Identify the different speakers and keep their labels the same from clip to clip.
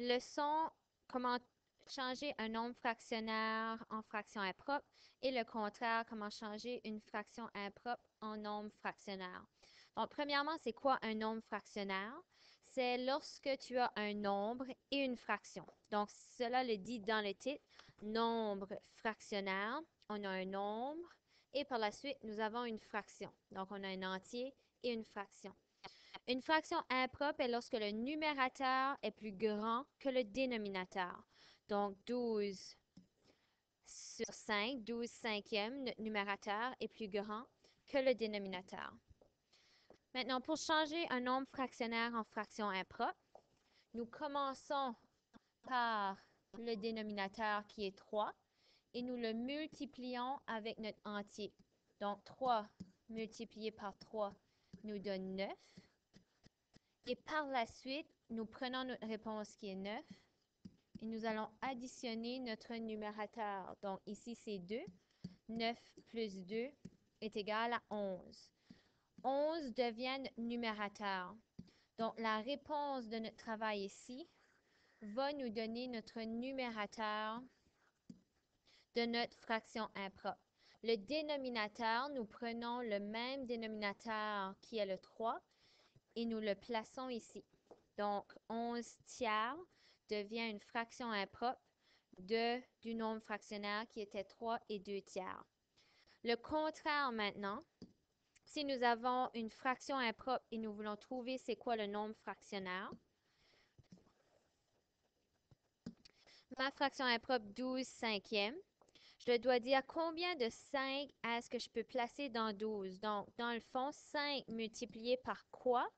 Speaker 1: Leçon, comment changer un nombre fractionnaire en fraction impropre et le contraire, comment changer une fraction impropre en nombre fractionnaire. Donc, premièrement, c'est quoi un nombre fractionnaire? C'est lorsque tu as un nombre et une fraction. Donc, cela le dit dans le titre, nombre fractionnaire. On a un nombre et par la suite, nous avons une fraction. Donc, on a un entier et une fraction. Une fraction impropre est lorsque le numérateur est plus grand que le dénominateur. Donc, 12 sur 5, 12 cinquièmes, notre numérateur est plus grand que le dénominateur. Maintenant, pour changer un nombre fractionnaire en fraction impropre, nous commençons par le dénominateur qui est 3 et nous le multiplions avec notre entier. Donc, 3 multiplié par 3 nous donne 9. Et par la suite, nous prenons notre réponse qui est 9 et nous allons additionner notre numérateur. Donc ici, c'est 2. 9 plus 2 est égal à 11. 11 devient notre numérateur. Donc la réponse de notre travail ici va nous donner notre numérateur de notre fraction impropre. Le dénominateur, nous prenons le même dénominateur qui est le 3 et nous le plaçons ici. Donc, 11 tiers devient une fraction impropre du nombre fractionnaire qui était 3 et 2 tiers. Le contraire maintenant, si nous avons une fraction impropre et nous voulons trouver c'est quoi le nombre fractionnaire, ma fraction impropre 12 cinquièmes, je dois dire combien de 5 est-ce que je peux placer dans 12. Donc, dans le fond, 5 multiplié par quoi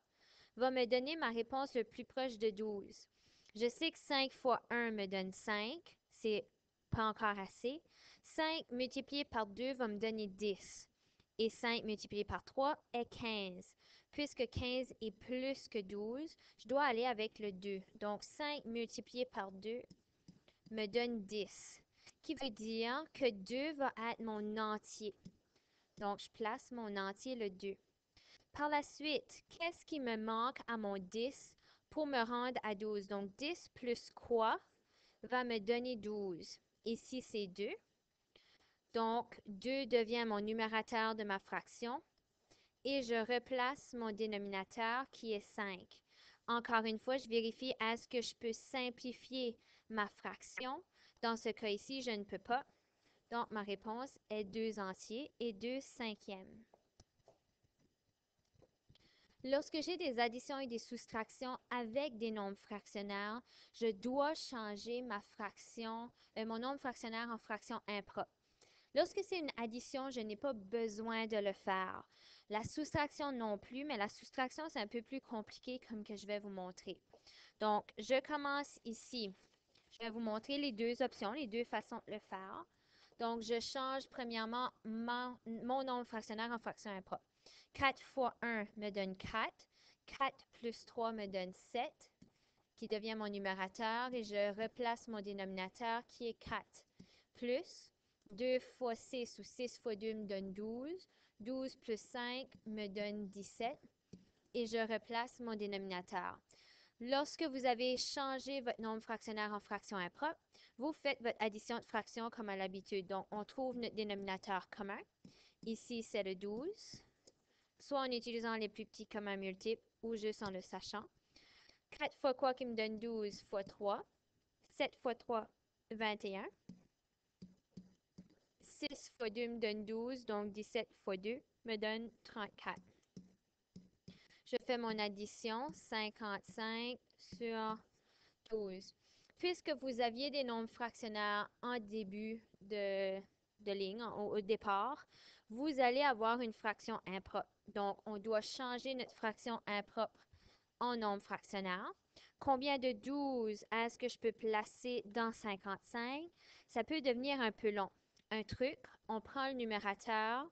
Speaker 1: va me donner ma réponse le plus proche de 12. Je sais que 5 fois 1 me donne 5. C'est pas encore assez. 5 multiplié par 2 va me donner 10. Et 5 multiplié par 3 est 15. Puisque 15 est plus que 12, je dois aller avec le 2. Donc, 5 multiplié par 2 me donne 10. Qui veut dire que 2 va être mon entier. Donc, je place mon entier, le 2. Par la suite, qu'est-ce qui me manque à mon 10 pour me rendre à 12? Donc, 10 plus quoi va me donner 12? Ici, c'est 2. Donc, 2 devient mon numérateur de ma fraction. Et je replace mon dénominateur qui est 5. Encore une fois, je vérifie est-ce que je peux simplifier ma fraction. Dans ce cas ici, je ne peux pas. Donc, ma réponse est 2 entiers et 2 cinquièmes. Lorsque j'ai des additions et des soustractions avec des nombres fractionnaires, je dois changer mon nombre fractionnaire en fraction impropre. Lorsque c'est une addition, je n'ai pas besoin de le faire. La soustraction non plus, mais la soustraction, c'est un peu plus compliqué comme que je vais vous montrer. Donc, je commence ici. Je vais vous montrer les deux options, les deux façons de le faire. Donc, je change premièrement mon nombre fractionnaire en fraction impropre. 4 fois 1 me donne 4. 4 plus 3 me donne 7, qui devient mon numérateur, et je replace mon dénominateur qui est 4. Plus 2 fois 6 ou 6 fois 2 me donne 12. 12 plus 5 me donne 17, et je replace mon dénominateur. Lorsque vous avez changé votre nombre fractionnaire en fraction impropre, vous faites votre addition de fractions comme à l'habitude. Donc, on trouve notre dénominateur commun. Ici, c'est le 12, soit en utilisant les plus petits communs multiples ou juste en le sachant. 4 fois quoi qui me donne 12 fois 3. 7 fois 3, 21. 6 fois 2 me donne 12, donc 17 fois 2 me donne 34. Je fais mon addition, 55 sur 12. Puisque vous aviez des nombres fractionnaires en début de ligne, au départ, vous allez avoir une fraction impropre. Donc, on doit changer notre fraction impropre en nombre fractionnaire. Combien de 12 est-ce que je peux placer dans 55? Ça peut devenir un peu long. Un truc, on prend le numérateur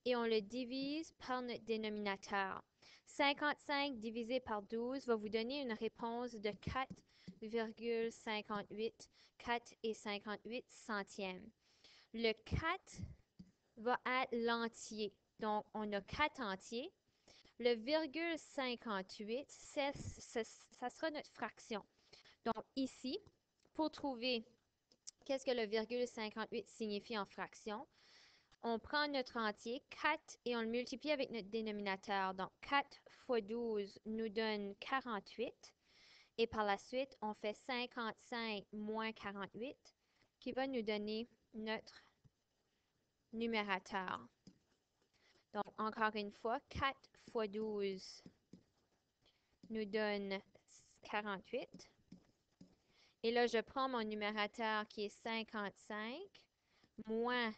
Speaker 1: et on le divise par notre dénominateur. 55 divisé par 12 va vous donner une réponse de 4,58, 4 et 58 centièmes. Le 4 va être l'entier. Donc, on a 4 entiers. Le virgule 58, ça sera notre fraction. Donc ici, pour trouver qu'est-ce que le virgule 58 signifie en fraction, on prend notre entier, 4, et on le multiplie avec notre dénominateur. Donc 4 fois 12 nous donne 48. Et par la suite, on fait 55 moins 48, qui va nous donner notre numérateur. Donc, encore une fois, 4 fois 12 nous donne 48. Et là, je prends mon numérateur qui est 55, moins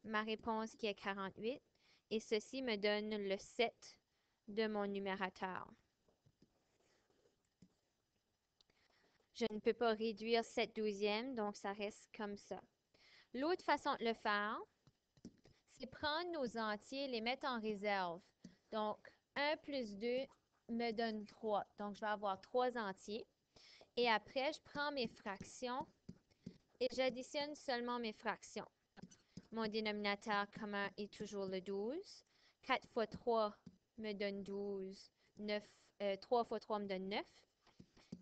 Speaker 1: ma réponse qui est 48. Et ceci me donne le 7 de mon numérateur. Je ne peux pas réduire 7 douzièmes, donc ça reste comme ça. L'autre façon de le faire, c'est prendre nos entiers et les mettre en réserve. Donc, 1 plus 2 me donne 3. Donc, je vais avoir 3 entiers. Et après, je prends mes fractions et j'additionne seulement mes fractions. Mon dénominateur commun est toujours le 12. 4 fois 3 me donne 12. 3 fois 3 me donne 9.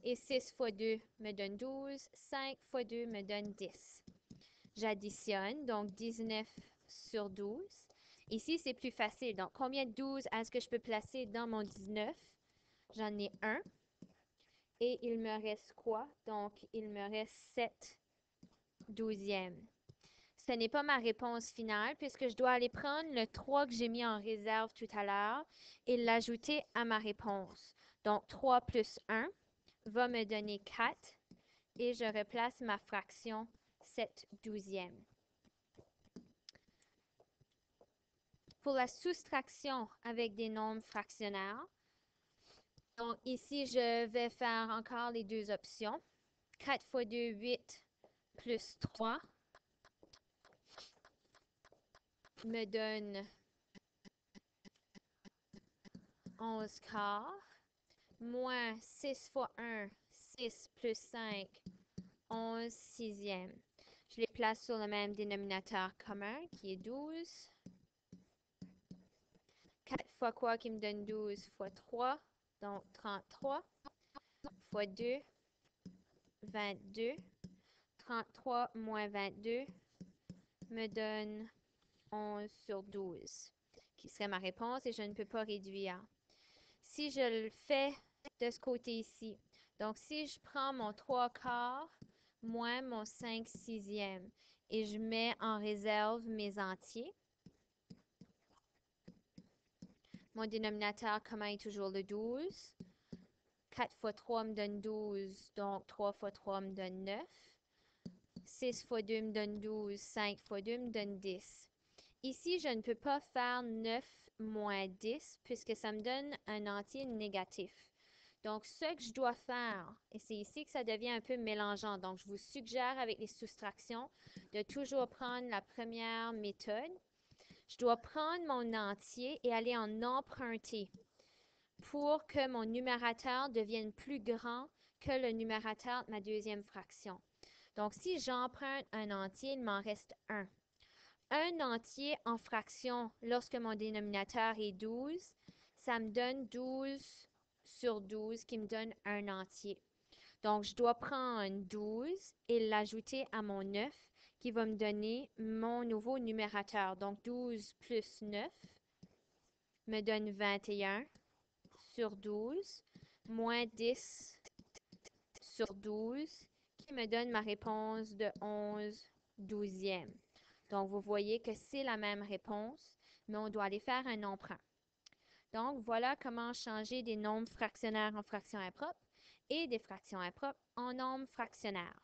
Speaker 1: Et 6 fois 2 me donne 12. 5 fois 2 me donne 10. J'additionne, donc 19 sur 12. Ici, c'est plus facile. Donc, combien de 12 est-ce que je peux placer dans mon 19? J'en ai 1. Et il me reste quoi? Donc, il me reste 7 douzièmes. Ce n'est pas ma réponse finale puisque je dois aller prendre le 3 que j'ai mis en réserve tout à l'heure et l'ajouter à ma réponse. Donc, 3 plus 1 va me donner 4 et je replace ma fraction 7 douzièmes. Pour la soustraction avec des nombres fractionnaires, donc ici, je vais faire encore les deux options. 4 fois 2, 8 plus 3 me donne 11 quarts, moins 6 fois 1, 6 plus 5, 11 sixièmes. Je les place sur le même dénominateur commun qui est 12. 4 fois quoi qui me donne 12 fois 3, donc 33, fois 2, 22. 33 moins 22 me donne 11 sur 12, qui serait ma réponse et je ne peux pas réduire. Si je le fais de ce côté ici, donc si je prends mon 3 quarts moins mon 5 sixièmes et je mets en réserve mes entiers, mon dénominateur commun est toujours le 12. 4 fois 3 me donne 12, donc 3 fois 3 me donne 9. 6 fois 2 me donne 12, 5 fois 2 me donne 10. Ici, je ne peux pas faire 9 moins 10 puisque ça me donne un entier négatif. Donc, ce que je dois faire, et c'est ici que ça devient un peu mélangeant, donc je vous suggère avec les soustractions de toujours prendre la première méthode. Je dois prendre mon entier et aller en emprunter pour que mon numérateur devienne plus grand que le numérateur de ma deuxième fraction. Donc, si j'emprunte un entier, il m'en reste un. Un entier en fraction lorsque mon dénominateur est 12, ça me donne 12 sur 12 qui me donne un entier. Donc, je dois prendre 12 et l'ajouter à mon 9 qui va me donner mon nouveau numérateur. Donc, 12 plus 9 me donne 21 sur 12 moins 10 sur 12 qui me donne ma réponse de 11 douzièmes. Donc, vous voyez que c'est la même réponse, mais on doit aller faire un emprunt. Donc, voilà comment changer des nombres fractionnaires en fractions impropres et des fractions impropres en nombres fractionnaires.